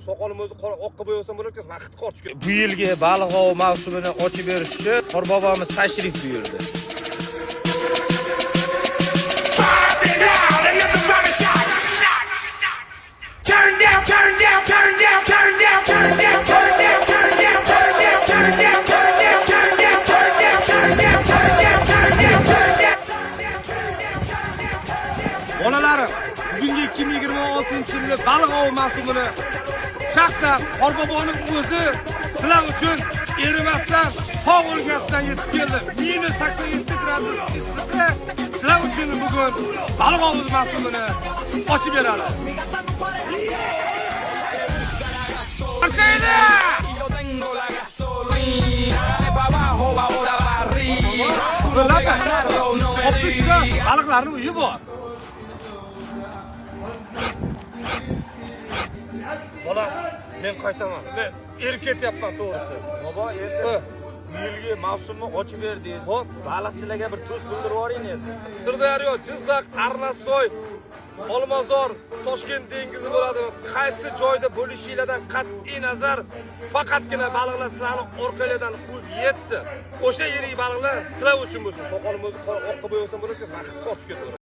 soqolimizni qora oqqa bo'yasam bo'lar-ku, vaqt qochib ketdi. Bu yilgi baliq ov mavsumini ochib berish uchun Qorbobomiz tashrif buyurdi. Bolalarim, bugungi 2026-yilgi baliq ov mavsumini shaxsan Qorboboning o'zi sizlar uchun erimasdan, tog' o'lkasidan yetib keldi. -87 gradus issiqda sizlar uchun bugun baliq ov mavsumini ochib beradi. Balıklarning uyi bor. Bola, men qaytaman. Men erib ketyapman to'g'risi. Bobo, endi bu yilgi mavsumni ochib berdingiz. Xo'p, baliqchilarga bir to'st bildirib yuboring endi. Sirdaryo, Jizzax, Arnasoy, Olmazor, Toshkent dengizi bo'ladi. Qaysi joyda bo'lishinglardan qat'iy nazar, faqatgina baliqlar sizlarning orqangizdan quvib yetsin. O'sha yirik baliqlar sizlar uchun bo'lsin. Soqolimizni oqqa bo'yasam bo'lar-ku, vaqt qochib ketadi.